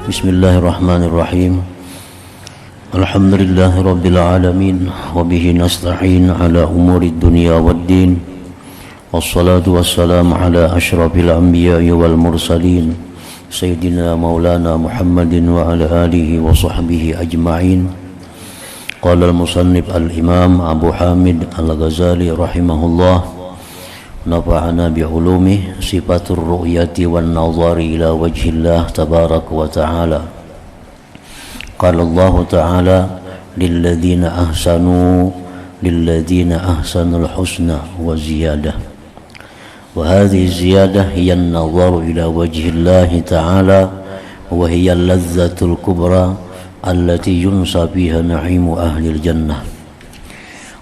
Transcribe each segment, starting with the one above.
Bismillahirrahmanirrahim. Alhamdulillahi rabbil alamin wa bihi nasta'in ala umuri dunya waddin. Wassalatu wassalamu ala asyrafil anbiya'i wal mursalin sayyidina maulana Muhammadin wa ala alihi wa sahbihi ajma'in. Qala al-musannif al-imam Abu Hamid al-Ghazali rahimahullah, nafa'ana bi'ulumih, sifatur ru'yati wan nazari ila wajhillah tabarak wa ta'ala. Qala Allah ta'ala lilladzina ahsanul husna wa ziyadah. Wa hadhihi ziyadah hiya an-nazaru ila wajhillah ta'ala wa hiya al-ladzatul kubra allati yunsa fiha na'imu ahli al-jannah.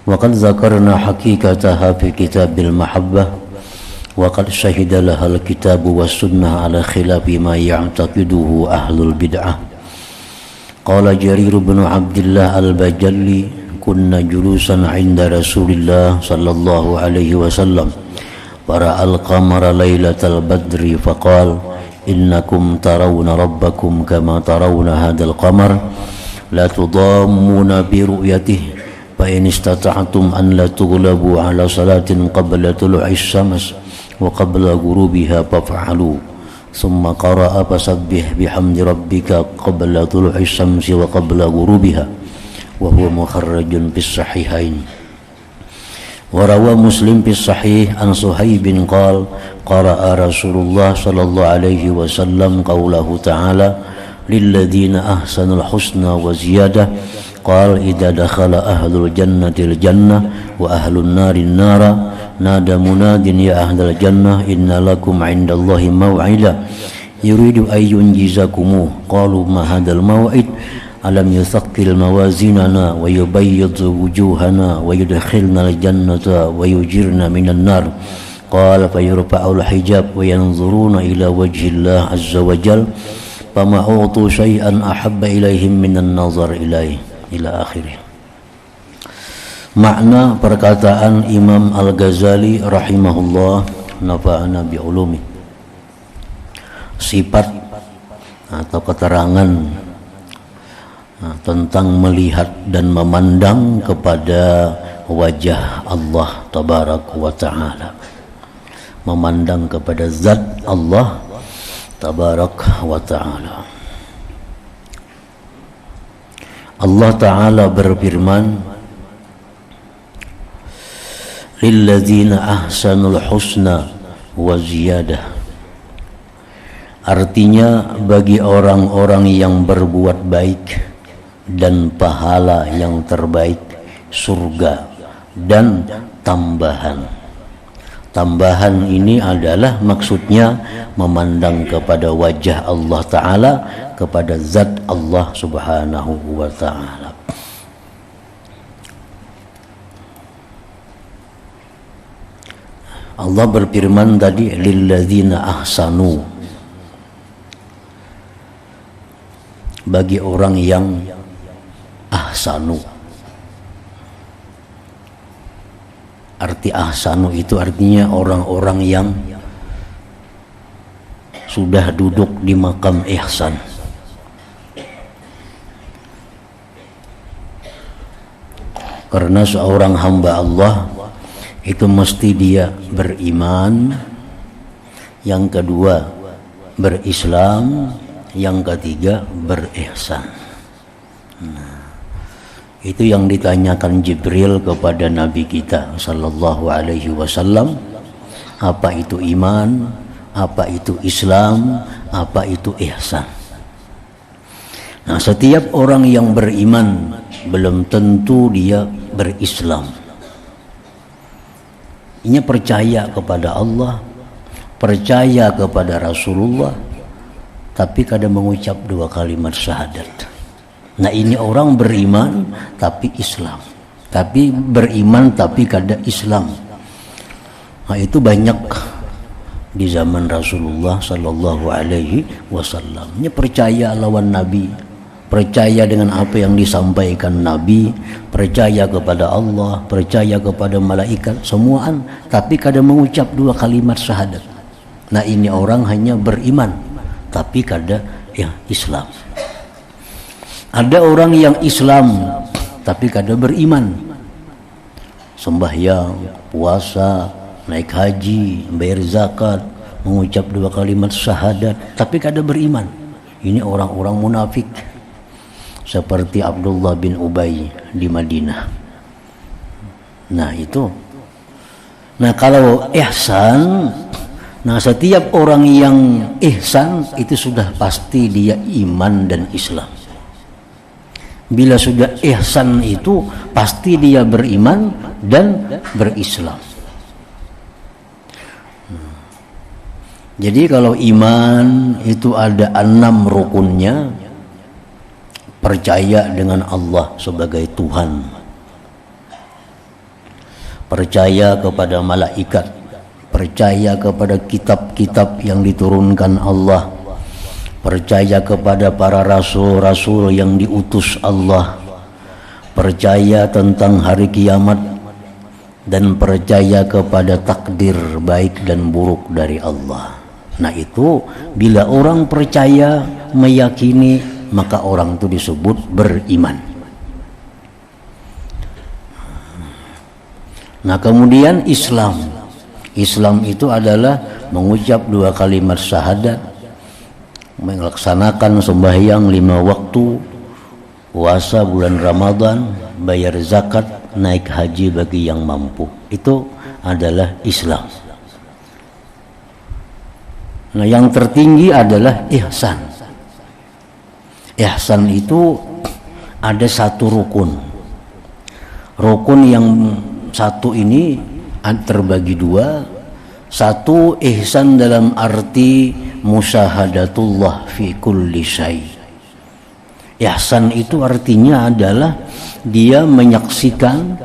وقد ذكرنا حقيقتها في كتاب المحبة وقد شهد لها الكتاب والسنة على خلاف ما يعتقده أهل البدعة. قال جرير بن عبد الله البجلي كنا جلوسا عند رسول الله صلى الله عليه وسلم فرأى القمر ليلة البدر فقال إنكم ترون ربكم كما ترون هذا القمر لا تضامون برؤيته فإن استطعتم أن لا تغلبوا على صلاة قبل طلوع الشمس وقبل غروبها فافعلوا ثم قرأ فسبح بحمد ربك قبل طلوع الشمس وقبل غروبها وهو مخرج في الصحيحين. وروى مسلم في الصحيح عن صهيب قال قرأ رسول الله صلى الله عليه وسلم قوله تعالى للذين أحسنوا الحسنى وزيادة. قال إذا دخل أهل الجنة الجنة وأهل النار النار نادى مناد يا أهل الجنة إن لكم عند الله موعدا يريد أن ينجزكموه. قالوا ما هذا الموعد ألم يثقل موازيننا ويبيض وجوهنا ويدخلنا الجنة ويجرنا من النار. قال فيرفع الحجاب وينظرون إلى وجه الله عز وجل فما أعطوا شيئا أحب إليهم من النظر إليه ila akhirih. Makna perkataan Imam Al-Ghazali rahimahullah, nafa'ana bi'ulumi, sifat atau keterangan tentang melihat dan memandang kepada wajah Allah tabarak wa ta'ala, memandang kepada zat Allah tabarak wa ta'ala. Allah Ta'ala berfirman lilladzina ahsanul husna wa ziyadah, artinya bagi orang-orang yang berbuat baik dan pahala yang terbaik surga dan tambahan. Tambahan ini adalah maksudnya memandang kepada wajah Allah Ta'ala, kepada zat Allah Subhanahu wa Ta'ala. Allah berfirman tadi lilladzina ahsanu, bagi orang yang ahsanu. Arti ahsanu itu artinya orang-orang yang sudah duduk di makam ihsan. Karena seorang hamba Allah itu mesti dia beriman, yang kedua berislam, yang ketiga berihsan. Itu yang ditanyakan Jibril kepada Nabi kita sallallahu alaihi wasallam, apa itu iman, apa itu Islam, apa itu ihsan. Nah, setiap orang yang beriman belum tentu dia berislam. Ini percaya kepada Allah, percaya kepada Rasulullah, tapi kadang mengucap dua kalimat syahadat. Nah, ini orang beriman tapi Islam, tapi beriman tapi kada Islam. Nah, itu banyak di zaman Rasulullah sallallahu alaihi wasallam. Ini percaya lawan Nabi, percaya dengan apa yang disampaikan Nabi, percaya kepada Allah, percaya kepada malaikat, semuaan, tapi kadang mengucap dua kalimat syahadat. Nah, ini orang hanya beriman tapi kada ya Islam. Ada orang yang Islam tapi kada beriman. Sembahyang, puasa, naik haji, bayar zakat, mengucap 2 kalimat syahadat, tapi kada beriman. Ini orang-orang munafik. Seperti Abdullah bin Ubay di Madinah. Nah itu. Nah kalau ihsan, nah setiap orang yang ihsan itu sudah pasti dia iman dan Islam. Bila sudah ihsan itu pasti dia beriman dan berislam. Jadi kalau iman itu ada 6 rukunnya. Percaya dengan Allah sebagai Tuhan, percaya kepada malaikat, percaya kepada kitab-kitab yang diturunkan Allah, percaya kepada para rasul-rasul yang diutus Allah, percaya tentang hari kiamat, dan percaya kepada takdir baik dan buruk dari Allah. Nah itu bila orang percaya, meyakini, maka orang itu disebut beriman. Nah kemudian Islam. Islam itu adalah mengucap 2 kalimat syahadat, melaksanakan sembahyang 5 waktu, puasa bulan Ramadan, bayar zakat, naik haji bagi yang mampu. Itu adalah Islam. Nah yang tertinggi adalah ihsan. Ihsan itu ada 1 rukun. Rukun yang 1 ini terbagi 2. 1 ihsan dalam arti musyahadatullah fi kulli syai. Ihsan itu artinya adalah dia menyaksikan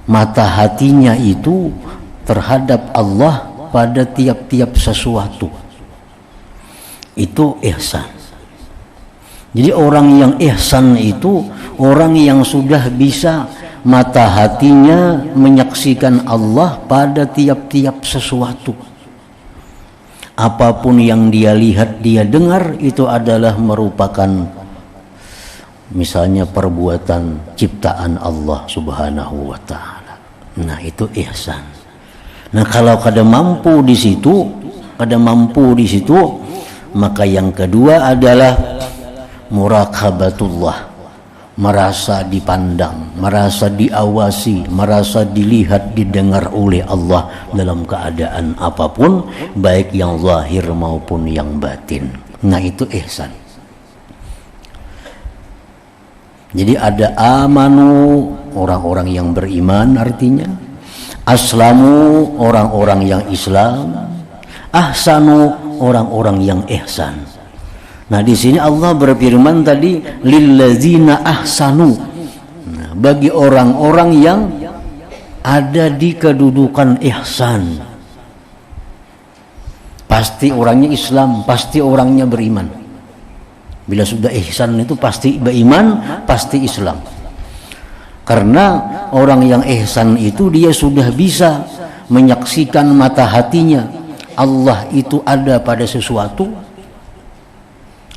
mata hatinya itu terhadap Allah pada tiap-tiap sesuatu. Itu ihsan. Jadi orang yang ihsan itu orang yang sudah bisa mata hatinya menyaksikan Allah pada tiap-tiap sesuatu. Apapun yang dia lihat, dia dengar, itu adalah merupakan misalnya perbuatan ciptaan Allah Subhanahu wa taala. Nah, itu ihsan. Nah, kalau kada mampu di situ, maka yang kedua adalah muraqabatullah, merasa dipandang, merasa diawasi, merasa dilihat, didengar oleh Allah dalam keadaan apapun, baik yang zahir maupun yang batin. Nah itu ihsan. Jadi ada amanu, orang-orang yang beriman artinya, aslamu, orang-orang yang Islam, ahsanu, orang-orang yang ihsan. Nah di sini Allah berfirman tadi lillazina ahsanu. Nah, bagi orang-orang yang ada di kedudukan ihsan. Pasti orangnya Islam, pasti orangnya beriman. Bila sudah ihsan itu pasti beriman, pasti Islam. Karena orang yang ihsan itu dia sudah bisa menyaksikan mata hatinya Allah itu ada pada sesuatu.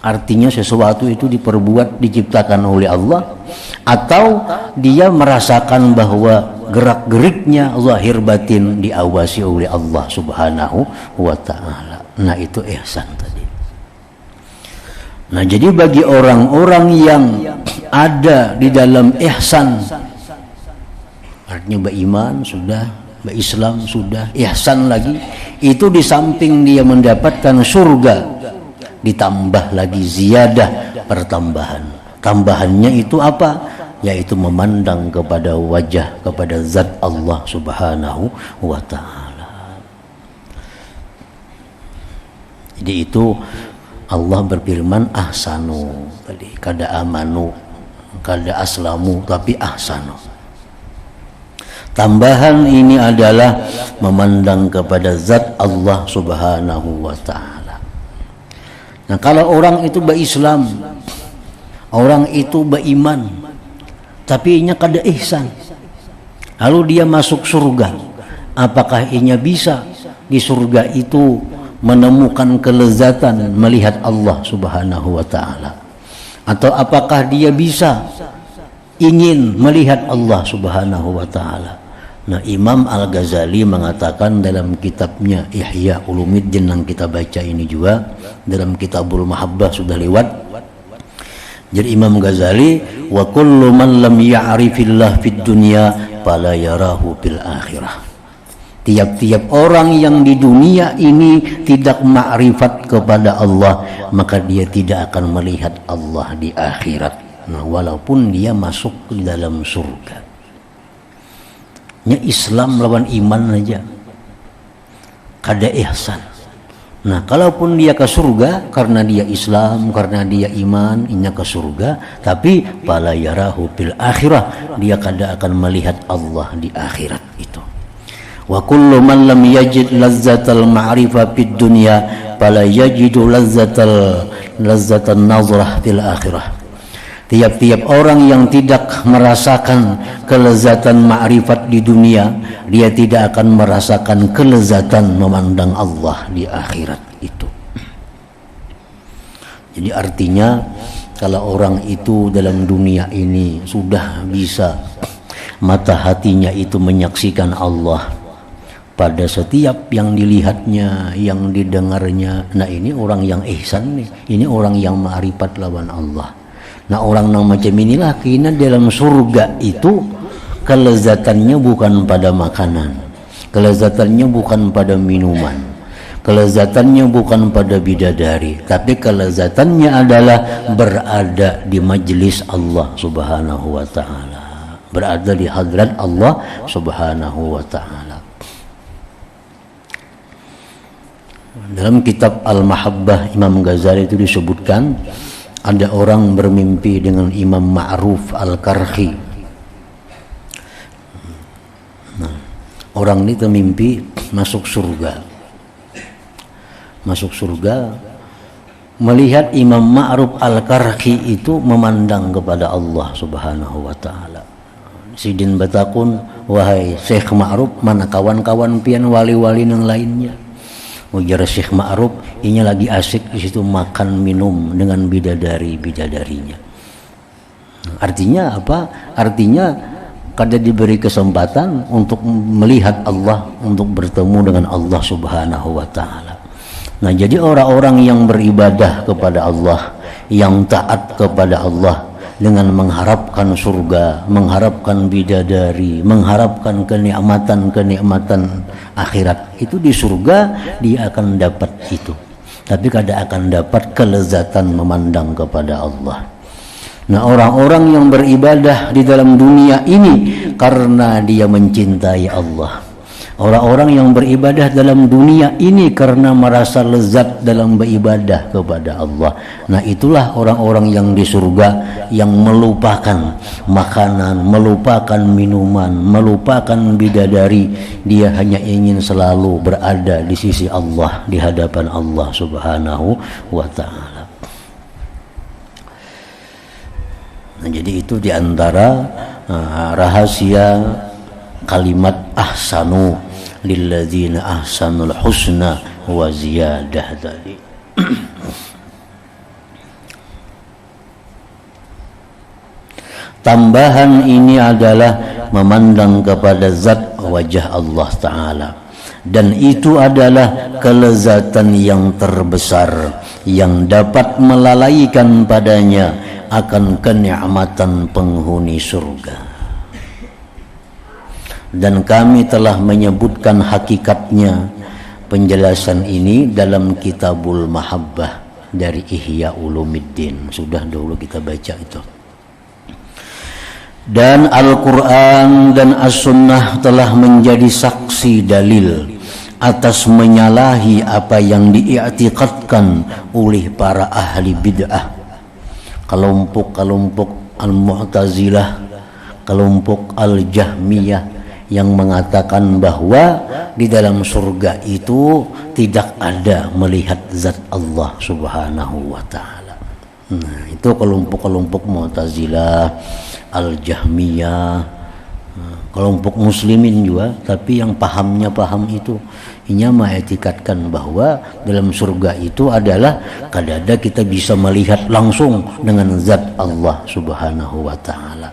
Artinya sesuatu itu diperbuat, diciptakan oleh Allah, atau dia merasakan bahwa gerak-geriknya zahir batin diawasi oleh Allah Subhanahu wa taala. Nah, itu ihsan tadi. Nah, jadi bagi orang-orang yang ada di dalam ihsan, artinya beriman sudah, berislam sudah, ihsan lagi, itu di samping dia mendapatkan surga, ditambah lagi ziyadah, pertambahan. Tambahannya itu apa? Yaitu memandang kepada wajah, kepada zat Allah Subhanahu wa ta'ala. Jadi itu Allah berfirman ahsanu tadi, kada amanu, kada aslamu, tapi ahsanu. Tambahan ini adalah memandang kepada zat Allah Subhanahu wa ta'ala. Nah, kalau orang itu berislam, orang itu beriman, tapi inya kada ihsan, lalu dia masuk surga, apakah inya bisa di surga itu menemukan kelezatan melihat Allah Subhanahu wa taala? Atau apakah dia bisa ingin melihat Allah Subhanahu wa taala? Nah, Imam Al-Ghazali mengatakan dalam kitabnya Ihya Ulumuddin yang kita baca ini juga, dalam Kitabul Mahabbah sudah lewat. Jadi Imam Ghazali, wa kullu man lam ya'rifillah fid dunya fala yarahu fil akhirah. Tiap-tiap orang yang di dunia ini tidak ma'rifat kepada Allah, maka dia tidak akan melihat Allah di akhirat. Nah, walaupun dia masuk ke dalam surga. Nya Islam lawan iman aja kada ihsan. Nah, kalaupun dia ke surga karena dia Islam, karena dia iman, inya ke surga, tapi pala yarahu fil akhirah, dia kada akan melihat Allah di akhirat itu. Wa kullu man lam yajid lazzatal ma'rifah fid dunya fala yajidu lazzatan nazrah fil akhirah. Tiap-tiap orang yang tidak merasakan kelezatan ma'rifat di dunia, dia tidak akan merasakan kelezatan memandang Allah di akhirat itu. Jadi artinya kalau orang itu dalam dunia ini sudah bisa mata hatinya itu menyaksikan Allah pada setiap yang dilihatnya, yang didengarnya, nah ini orang yang ihsan nih, ini orang yang ma'rifat lawan Allah. Nah, orang yang macam inilah kina dalam surga itu kelezatannya bukan pada makanan, kelezatannya bukan pada minuman, kelezatannya bukan pada bidadari, tapi kelezatannya adalah berada di majelis Allah Subhanahu wa taala, berada di hadrat Allah Subhanahu wa taala. Dalam kitab Al-Mahabbah Imam Ghazali itu disebutkan ada orang bermimpi dengan Imam Ma'ruf Al-Karhi. Nah, orang ini termimpi masuk surga. Masuk surga, melihat Imam Ma'ruf Al-Karhi itu memandang kepada Allah Subhanahu wa taala. Sidin batakun, wahai Syekh Ma'ruf, mana kawan-kawan pian wali-wali yang lainnya? Ujar Syekh Ma'ruf, ini lagi asik di situ makan minum dengan bidadarinya. Artinya apa? Artinya kada diberi kesempatan untuk melihat Allah, untuk bertemu dengan Allah Subhanahu wa taala. Nah, jadi orang-orang yang beribadah kepada Allah, yang taat kepada Allah dengan mengharapkan surga, mengharapkan bidadari, mengharapkan kenikmatan akhirat, itu di surga dia akan dapat itu, tapi kada akan dapat kelezatan memandang kepada Allah. Nah, orang-orang yang beribadah di dalam dunia ini karena dia mencintai Allah, orang-orang yang beribadah dalam dunia ini karena merasa lezat dalam beribadah kepada Allah, nah itulah orang-orang yang di surga yang melupakan makanan, melupakan minuman, melupakan bidadari. Dia hanya ingin selalu berada di sisi Allah, di hadapan Allah Subhanahu wa ta'ala. Nah, jadi itu diantara rahasia kalimat ahsanu lilladzina ahsanul husna wa ziyadah tadi. Tambahan ini adalah memandang kepada zat wajah Allah Ta'ala, dan itu adalah kelezatan yang terbesar yang dapat melalaikan padanya akan kenikmatan penghuni surga. Dan kami telah menyebutkan hakikatnya, penjelasan ini dalam Kitabul Mahabbah dari Ihya Ulumuddin, sudah dulu kita baca itu. Dan Al-Quran dan As-Sunnah telah menjadi saksi dalil atas menyalahi apa yang diiktikadkan oleh para ahli bid'ah, kelompok Al-Mu'tazilah, kelompok Al-Jahmiyah, yang mengatakan bahwa di dalam surga itu tidak ada melihat zat Allah Subhanahu wa ta'ala. Nah, itu kelompok-kelompok Mu'tazilah, Al-Jahmiyah, kelompok muslimin juga, tapi yang pahamnya paham itu inya mengetikatkan bahwa dalam surga itu adalah kadada kita bisa melihat langsung dengan zat Allah Subhanahu wa taala.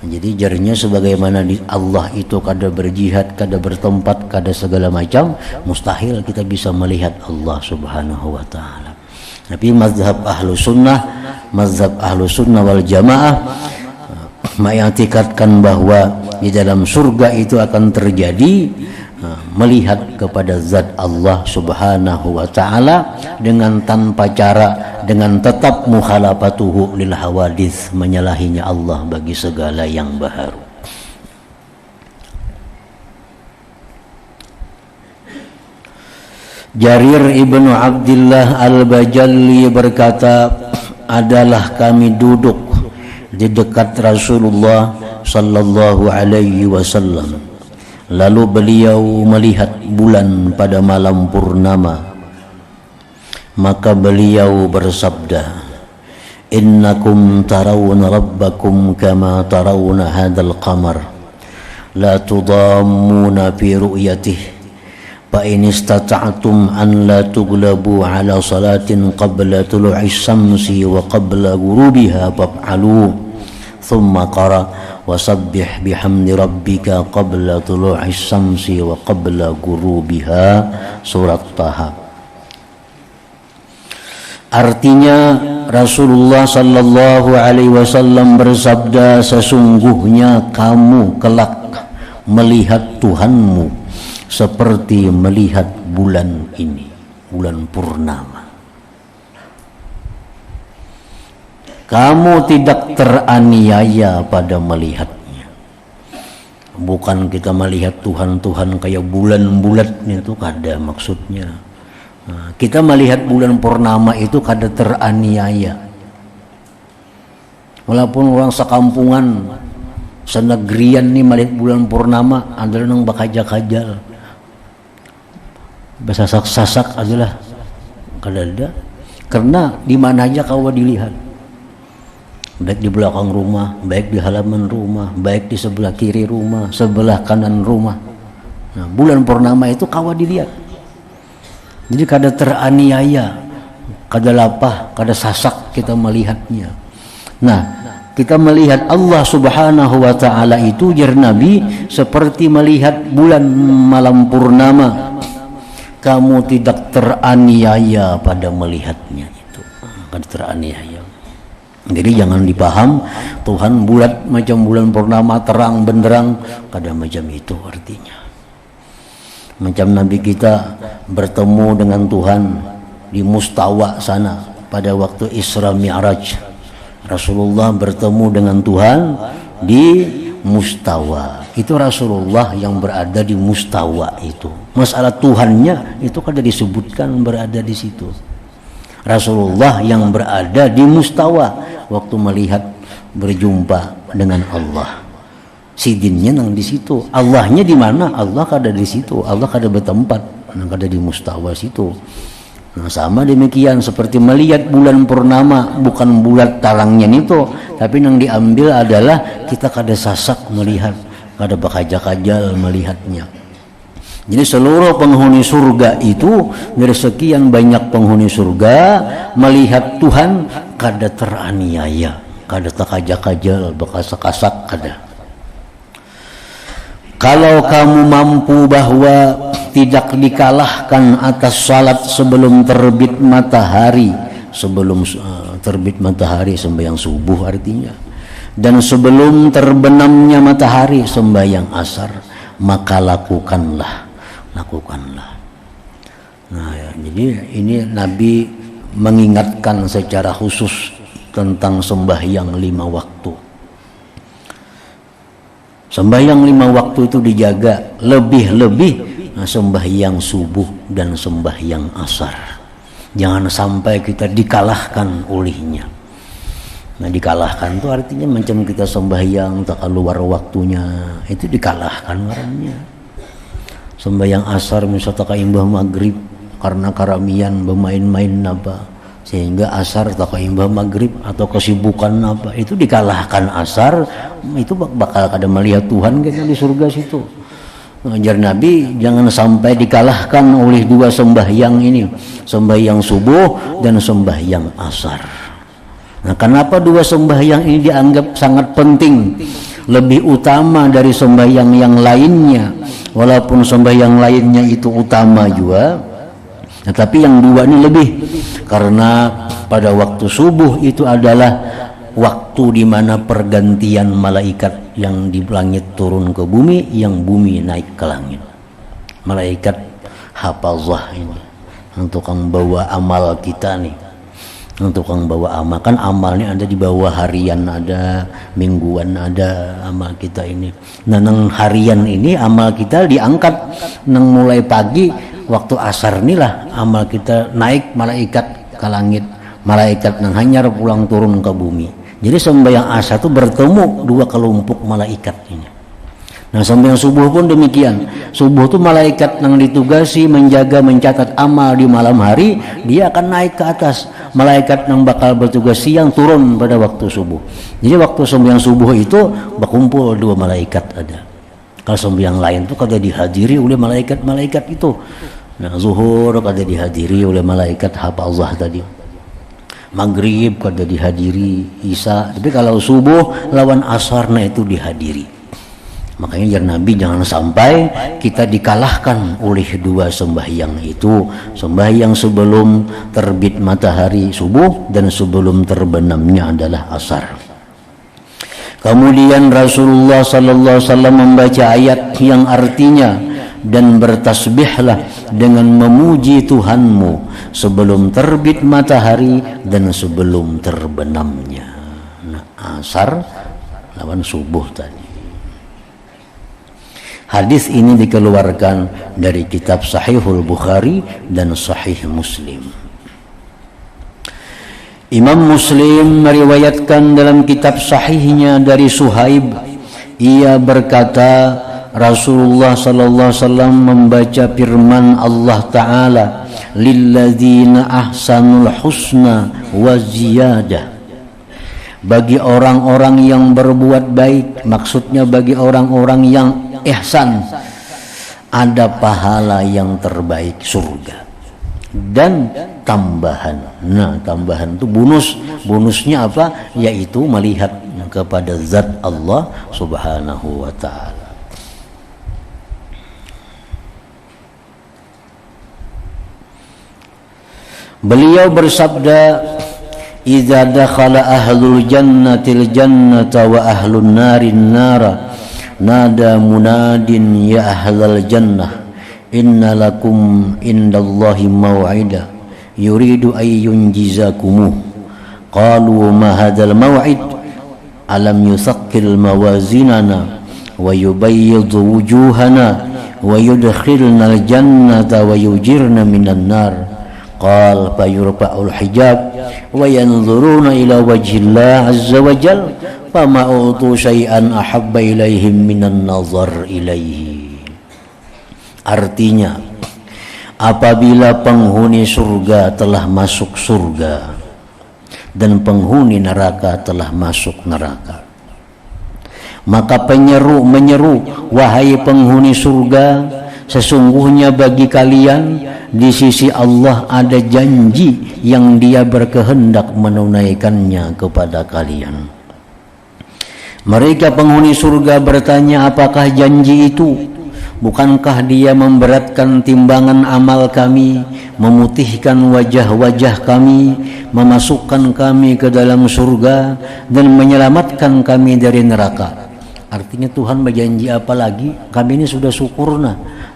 Jadi jarinya sebagaimana di Allah itu kada berjihad, kada bertempat, kada segala macam, mustahil kita bisa melihat Allah Subhanahu wa taala. Tapi mazhab Ahlus Sunnah wal Jamaah mengetikadkan bahwa di dalam surga itu akan terjadi melihat kepada zat Allah Subhanahu wa taala dengan tanpa cara, dengan tetap mukhalafatuhu lil hawadits, menyalahinya Allah bagi segala yang baharu. Jarir ibnu Abdullah al-Bajalli berkata, adalah kami duduk di dekat Rasulullah sallallahu alaihi wasallam, lalu beliau melihat bulan pada malam purnama, maka beliau bersabda, innakum tarawna rabbakum kama tarawna hadzal qamar la tudammuna fi ru'yatihi fa in istata'tum an la tughlabu ala salatin qabla tulu'i syamsi wa qabla ghurubiha faf'alu thumma qara wasabbih bihamdi rabbika qabla tulu'i syamsi wa qabla ghurubiha, surat Taha. Artinya Rasulullah sallallahu alaihi wasallam bersabda, sesungguhnya kamu kelak melihat Tuhanmu seperti melihat bulan ini, bulan purnama. Kamu tidak teraniaya pada melihatnya. Bukan kita melihat Tuhan kayak bulan-bulan itu kada maksudnya. Kita melihat bulan purnama itu kada teraniaya. Walaupun orang sekampungan, senegrian nih melihat bulan purnama adalah nang bakajak-kajal, bersasak-sasak adalah kadada, karena di mana aja kau dilihat, baik di belakang rumah, baik di halaman rumah, baik di sebelah kiri rumah, sebelah kanan rumah. Nah, bulan purnama itu kau dilihat. Jadi kada teraniaya, kada lapah, kada sasak kita melihatnya. Nah, kita melihat Allah Subhanahu wa taala itu, jar Nabi, seperti melihat bulan malam purnama. Kamu tidak teraniaya pada melihatnya itu. Kada teraniaya. Jadi jangan dipaham Tuhan bulat macam bulan purnama terang benderang, kada macam itu artinya. Macam Nabi kita bertemu dengan Tuhan di Mustawa sana pada waktu Isra Mi'raj. Rasulullah bertemu dengan Tuhan di Mustawa. Itu Rasulullah yang berada di Mustawa itu. Masalah Tuhannya itu kada disebutkan berada di situ. Rasulullah yang berada di Mustawa waktu melihat berjumpa dengan Allah. Sidinnya nang di situ. Allahnya di mana? Allah kada di situ. Allah kada bertempat, nang kada di Mustawa situ. Nah, sama demikian seperti melihat bulan purnama, bukan bulat talangnya itu, tapi yang diambil adalah kita kada sasak melihat, kada bakajak-kajal melihatnya. Jadi seluruh penghuni surga itu, dari sekian banyak penghuni surga, melihat Tuhan kada teraniaya, kada takajak-kajal, bakasak-kasak kada. Kalau kamu mampu bahwa tidak dikalahkan atas salat sebelum terbit matahari, sebelum terbit matahari sembahyang subuh artinya, dan sebelum terbenamnya matahari sembahyang asar, maka lakukanlah. Nah ya, jadi ini Nabi mengingatkan secara khusus tentang sembahyang 5 waktu. Sembahyang 5 waktu itu dijaga, lebih-lebih sembahyang subuh dan sembahyang asar. Jangan sampai kita dikalahkan olehnya. Nah, dikalahkan itu artinya macam kita sembahyang tak keluar waktunya, itu dikalahkan orangnya. Sembahyang asar misalnya tak imbah maghrib karena karamian bermain-main napa, sehingga asar atau imbah maghrib atau kesibukan apa itu dikalahkan asar, itu bakal kada melihat Tuhan kita di surga situ. Ajar Nabi jangan sampai dikalahkan oleh dua sembahyang ini, sembahyang subuh dan sembahyang asar. Nah, kenapa dua sembahyang ini dianggap sangat penting, lebih utama dari sembahyang yang lainnya, walaupun sembahyang lainnya itu utama juga, tetapi yang dua ini lebih, karena pada waktu subuh itu adalah waktu di mana pergantian malaikat yang di langit turun ke bumi, yang bumi naik ke langit. Malaikat hafazah ini, untuk yang bawa amal kita nih, untuk yang bawa amal. Kan amalnya ada di bawah harian, ada mingguan, ada amal kita ini. Nah, nang harian ini amal kita diangkat nang mulai pagi waktu asar inilah amal kita naik malaikat ke langit. Malaikat nang hanyar pulang turun ke bumi. Jadi sembahyang asar itu bertemu dua kelompok malaikat ini. Nah, sembahyang subuh pun demikian. Subuh itu malaikat yang ditugasi menjaga, mencatat amal di malam hari, dia akan naik ke atas. Malaikat yang bakal bertugas siang turun pada waktu subuh. Jadi waktu sembahyang subuh itu berkumpul dua malaikat ada. Kalau sembahyang lain itu kada dihadiri oleh malaikat-malaikat itu. Nah, zuhur kada dihadiri oleh malaikat hafazah tadi. Maghrib kada dihadiri, isya. Tapi kalau subuh lawan asarna itu dihadiri. Makanya jar Nabi jangan sampai kita dikalahkan oleh dua sembahyang itu, sembahyang sebelum terbit matahari subuh dan sebelum terbenamnya adalah asar. Kemudian Rasulullah sallallahu alaihi wasallam membaca ayat yang artinya, dan bertasbihlah dengan memuji Tuhanmu sebelum terbit matahari dan sebelum terbenamnya. Nah, asar lawan subuh tadi. Hadis ini dikeluarkan dari kitab Sahihul Bukhari dan Sahih Muslim. Imam Muslim meriwayatkan dalam kitab sahihnya dari Suhaib, ia berkata, Rasulullah sallallahu alaihi wasallam membaca firman Allah taala, lilladzina ahsanul husna wa ziyadah. Bagi orang-orang yang berbuat baik, maksudnya bagi orang-orang yang ihsan, ada pahala yang terbaik, surga dan tambahan. Nah, tambahan itu bonusnya apa? Yaitu melihat kepada zat Allah subhanahu wa ta'ala. Beliau bersabda, "Idza dakhala ahlul jannatil jannata wa ahlun narin nara, nada munadin ya ahlal jannah, inna lakum indallahi maw'ida yuridu ay yunjizakumu." Qalu ma hadzal maw'id? Alam yusaqqil mawazinana wa yubayyid wujuhana wa yudkhilna al jannata wa yujirna minan nar. Qal fayurfa'ul hijab wa yanzuruna ila wajhillah azza wa jal fama utu syai'an ahabba ilaihim minan nazar ilaihi. Artinya, apabila penghuni surga telah masuk surga dan penghuni neraka telah masuk neraka, maka penyeru menyeru, wahai penghuni surga, sesungguhnya bagi kalian di sisi Allah ada janji yang Dia berkehendak menunaikannya kepada kalian. Mereka penghuni surga bertanya, apakah janji itu? Bukankah Dia memberatkan timbangan amal kami, memutihkan wajah-wajah kami, memasukkan kami ke dalam surga, dan menyelamatkan kami dari neraka? Artinya Tuhan berjanji apa lagi? Kami ini sudah syukurna.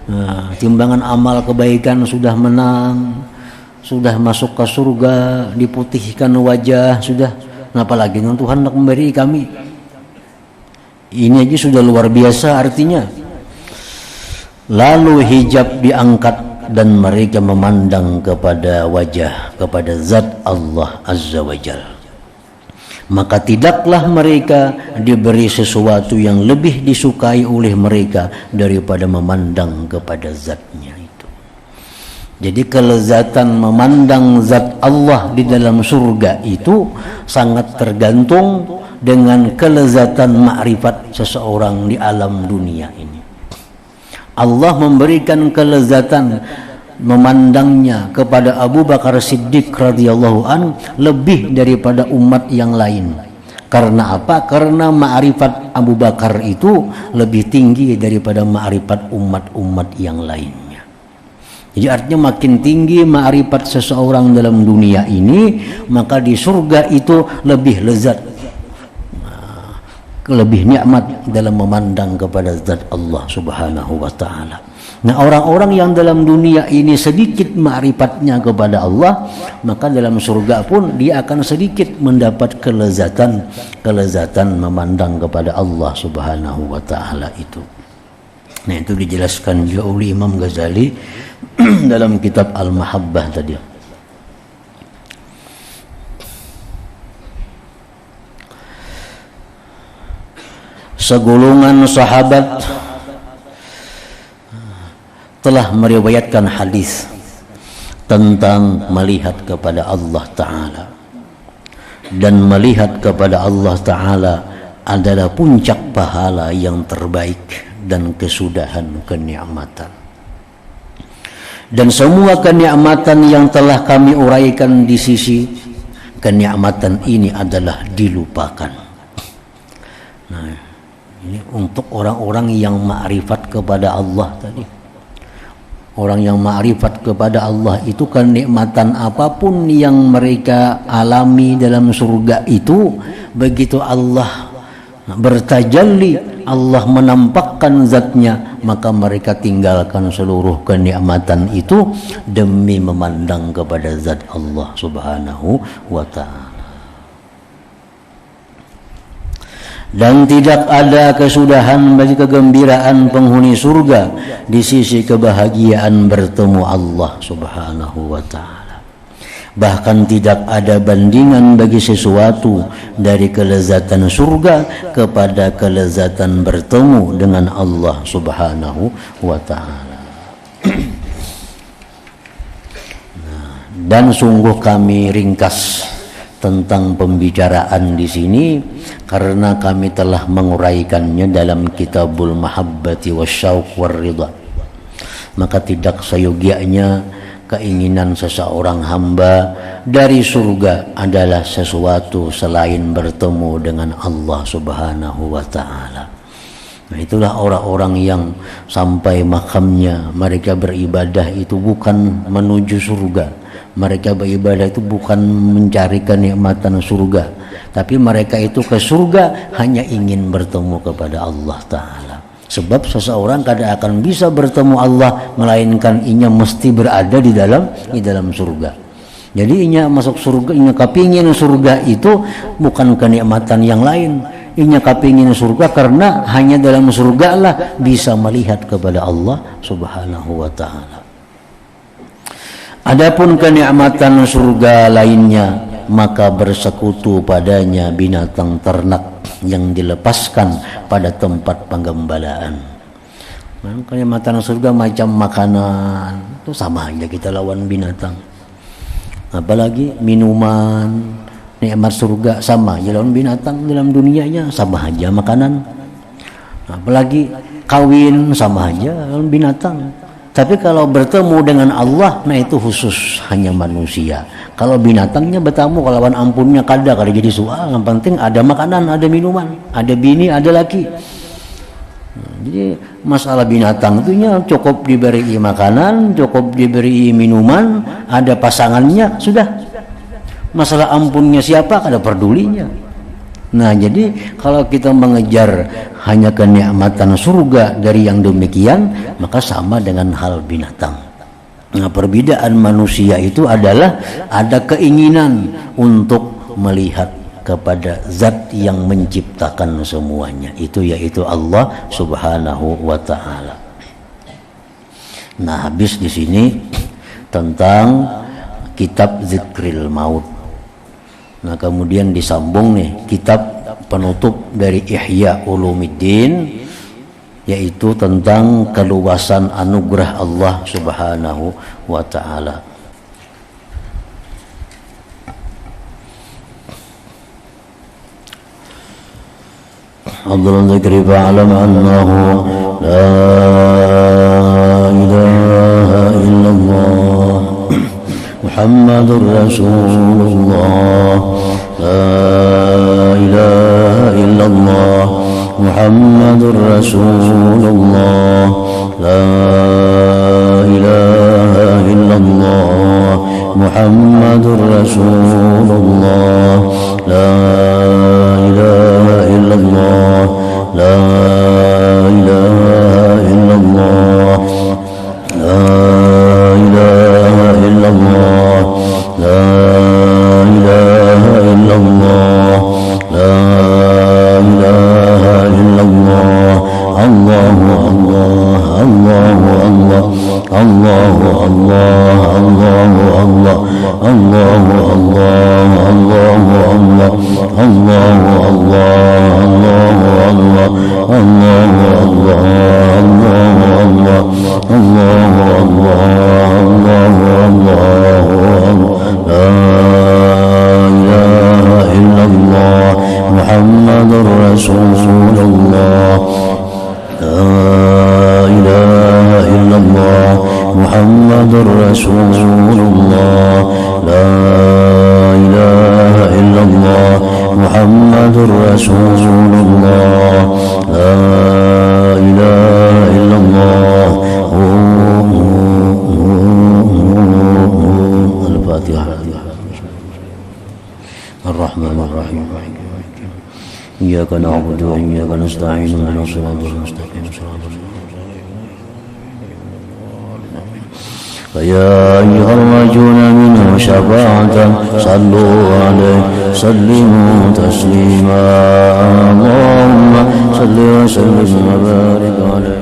Nah, timbangan amal kebaikan sudah menang, sudah masuk ke surga, diputihkan wajah, sudah. Kenapa lagi Tuhan nak memberi kami? Ini aja sudah luar biasa artinya. Lalu hijab diangkat dan mereka memandang kepada wajah, kepada zat Allah Azza wa Jalla. Maka tidaklah mereka diberi sesuatu yang lebih disukai oleh mereka daripada memandang kepada zatnya itu. Jadi kelezatan memandang zat Allah di dalam surga itu sangat tergantung dengan kelezatan ma'rifat seseorang di alam dunia ini. Allah memberikan kelezatan memandangnya kepada Abu Bakar Siddiq radhiyallahu an lebih daripada umat yang lain. Karena apa? Karena ma'rifat Abu Bakar itu lebih tinggi daripada ma'rifat umat-umat yang lainnya. Jadi artinya makin tinggi ma'rifat seseorang dalam dunia ini, maka di surga itu lebih lezat, lebih nikmat dalam memandang kepada zat Allah subhanahu wa ta'ala. Nah, orang-orang yang dalam dunia ini sedikit ma'rifatnya kepada Allah, maka dalam surga pun dia akan sedikit mendapat kelezatan memandang kepada Allah subhanahu wa ta'ala itu. Nah, itu dijelaskan juga oleh Imam Ghazali dalam kitab Al-Mahabbah tadi. Segolongan sahabat telah meriwayatkan hadis tentang melihat kepada Allah Ta'ala, dan melihat kepada Allah Ta'ala adalah puncak pahala yang terbaik dan kesudahan kenikmatan. Dan semua kenikmatan yang telah kami uraikan di sisi kenikmatan ini adalah dilupakan. Nah, ini untuk orang-orang yang ma'rifat kepada Allah tadi. Orang yang ma'rifat kepada Allah itu kenikmatan apapun yang mereka alami dalam surga itu, begitu Allah bertajalli, Allah menampakkan zatnya, maka mereka tinggalkan seluruh kenikmatan itu demi memandang kepada zat Allah subhanahu wa ta'ala. Dan tidak ada kesudahan bagi kegembiraan penghuni surga di sisi kebahagiaan bertemu Allah subhanahu wa ta'ala. Bahkan tidak ada bandingan bagi sesuatu dari kelezatan surga kepada kelezatan bertemu dengan Allah subhanahu wa ta'ala. Dan sungguh kami ringkas tentang pembicaraan di sini karena kami telah menguraikannya dalam Kitabul Mahabbati Wasyauq Warridha. Maka tidak seyogianya keinginan seseorang hamba dari surga adalah sesuatu selain bertemu dengan Allah subhanahu wa ta'ala. Nah, itulah orang-orang yang sampai makamnya mereka beribadah itu bukan menuju surga. Mereka beribadah itu bukan mencari kenikmatan surga, tapi mereka itu ke surga hanya ingin bertemu kepada Allah Ta'ala. Sebab seseorang kadang akan bisa bertemu Allah, melainkan inya mesti berada di dalam surga. Jadi inya masuk surga, inya kepingin surga itu bukan kenikmatan yang lain. Inya kepingin surga karena hanya dalam surga lah bisa melihat kepada Allah subhanahu wa ta'ala. Adapun kenikmatan surga lainnya, maka bersekutu padanya binatang ternak yang dilepaskan pada tempat penggembalaan. Kenikmatan surga macam makanan, itu sama aja kita lawan binatang. Apalagi minuman, nikmat surga sama aja lawan binatang dalam dunianya, sama aja makanan. Apalagi kawin sama aja lawan binatang. Tapi kalau bertemu dengan Allah, nah itu khusus hanya manusia. Kalau binatangnya bertemu, kalau ampunnya kada jadi soal. Yang penting ada makanan, ada minuman, ada bini, ada laki. Jadi masalah binatang itu cukup diberi makanan, cukup diberi minuman, ada pasangannya, sudah. Masalah ampunnya siapa, kada pedulinya. Nah, jadi kalau kita mengejar hanya kenikmatan surga dari yang demikian, maka sama dengan hal binatang. Nah, perbedaan manusia itu adalah ada keinginan untuk melihat kepada zat yang menciptakan semuanya, itu yaitu Allah subhanahu wa ta'ala. Nah, habis di sini tentang kitab Zikril Maut. Nah, kemudian disambung nih kitab penutup dari Ihya Ulumuddin yaitu tentang keluasan anugerah Allah Subhanahu wa ta'ala. Afdhalul dzikri fa'lam annahu la ilaha illallah Muhammadur Rasulullah la ilaha illallah Muhammadur Rasulullah la ilaha illallah Muhammadur Rasulullah la ilaha illallah la ilaha illallah la ilaha illallah la ilaha illallah la ilaha illallah Allahu Allah Allahu Allah Allahu Allah Allahu Allah Allahu Allah Allahu Allah Allahu Allah Allahu Allah Allahu Allah Allahu Allah Allahu Allah la ilaha illallah Muhammadur Rasulullah لا إله إلا الله محمد رسول الله لا إله إلا الله محمد رسول الله لا إله إلا الله الفاتحة الرحمن الرحيم إياك نعبد وإياك نستعين اهدنا الصراط المستقيم فيا أيها الرجل منه شفاعة صلوا عليه سلموا تسليما اللهم صل وسلم وبارك عليه